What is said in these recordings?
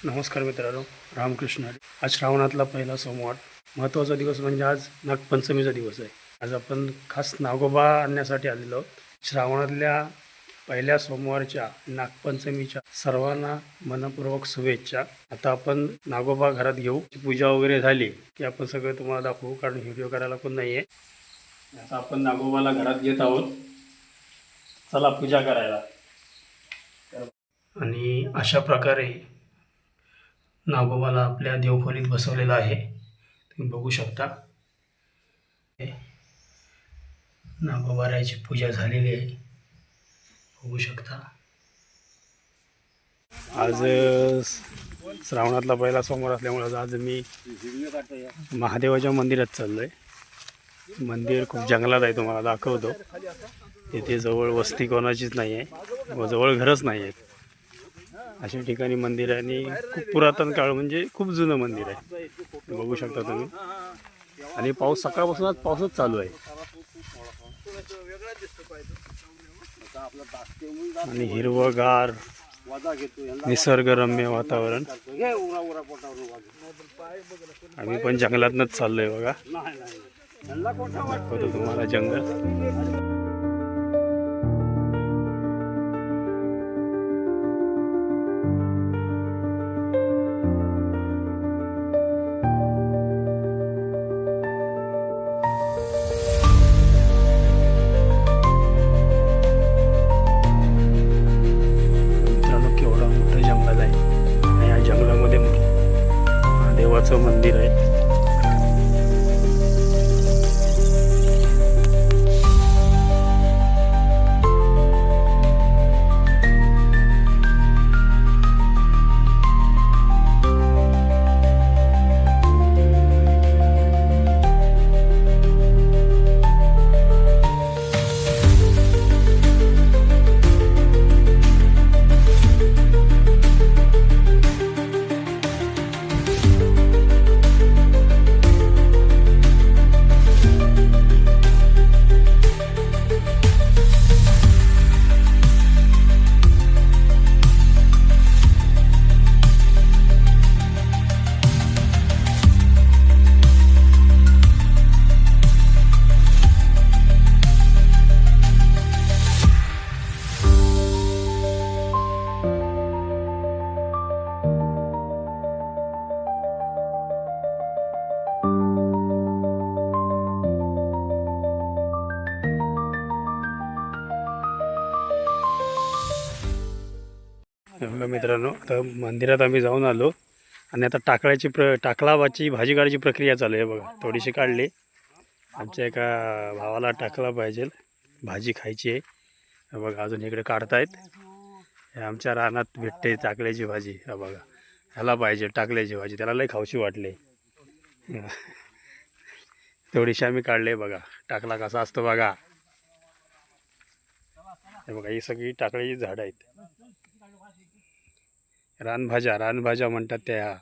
नमस्कार मित्रांनो, रामकृष्ण हरी. आज श्रावणातला पहिला सोमवार. महत्त्वाचा दिवस म्हणजे आज नागपंचमीचा दिवस आहे. आज आपण खास नागोबा आणण्यासाठी आलेलो आहोत. श्रावणातल्या पहिल्या सोमवारच्या नागपंचमीच्या सर्वांना मनपूर्वक शुभेच्छा. आता आपण नागोबा घरात घेऊ. पूजा वगैरे झाली की आपण सगळं तुम्हाला दाखवू, कारण व्हिडिओ करायला पण नाही आहे. आता आपण नागोबाला घरात घेत आहोत. चला पूजा करायला. आणि अशा प्रकारे नागोबाला आपल्या देवखोलीत बसवलेला आहे. तुम्ही बघू शकता. नागोबारायाची पूजा झालेली आहे, बघू शकता. आज श्रावणातला पहिला सोमवार असल्यामुळे आज मी महादेवाच्या मंदिरात चाललो आहे. मंदिर खूप जंगलात आहे, तुम्हाला दाखवतो. तिथे जवळ वस्ती कोणाचीच नाही आहे व जवळ घरच नाही आहेत. अशा ठिकाणी मंदिर आहे आणि खूप पुरातन काळ, म्हणजे खूप जुनं मंदिर आहे, बघू शकता तुम्ही. आणि पाऊस सकाळपासूनच पाऊसच चालू आहे आणि हिरवगार निसर्गरम्य वातावरण. आम्ही पण जंगलातनंच चाललोय बघा. दाखवतो तुम्हाला जंगल. देवाचं मंदिर आहे. मित्रांनो, आता मंदिरात आम्ही जाऊन आलो आणि आता टाकळाची भाजी काढायची प्रक्रिया चालू आहे बघा. थोडीशी काढली. आमच्या एका भावाला टाकला पाहिजे, भाजी खायची आहे बघा. अजून इकडे काढतायत. हे आमच्या रानात भेटते टाकल्याची भाजी. हा बघा, ह्याला पाहिजे टाकल्याची भाजी, त्याला लई खाऊशी वाटले. थोडीशी आम्ही काढले बघा. टाकला कसा असतो बघा. हे बघा, ही सगळी टाकल्याची झाडं आहेत. रानभाज्या म्हणतात त्या.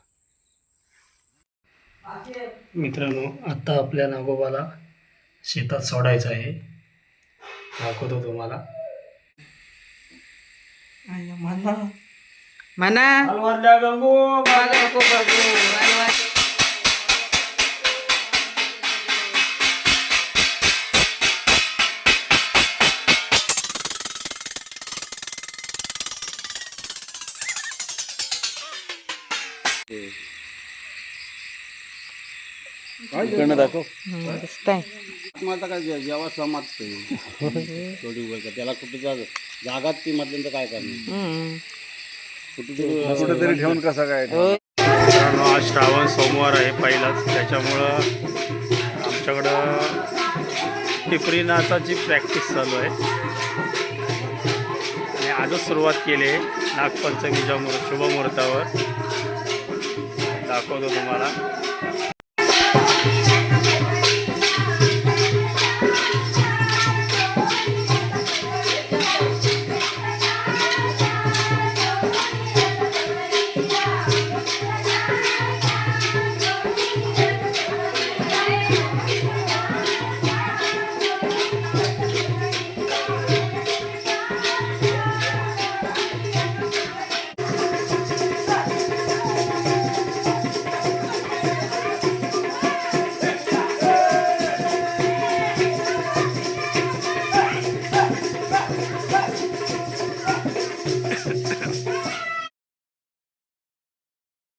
मित्रांनो, आता आपल्या नागोबाला शेतात सोडायचं आहे, दाखवतो तुम्हाला. दाखव माझा काय जेव्हा समाजते थोडी वेळ त्याला कुठे जागात ती म्हटल्यानंतर काय करणार, कुठेतरी ठेवून कसा काय. आज श्रावण सोमवार आहे पहिलाच, त्याच्यामुळं आमच्याकडं टिपरी नाचाची प्रॅक्टिस चालू आहे आणि आजच सुरुवात केली आहे नागपंचमीच्या शुभमुहूर्तावर. दाखवतो तुम्हाला.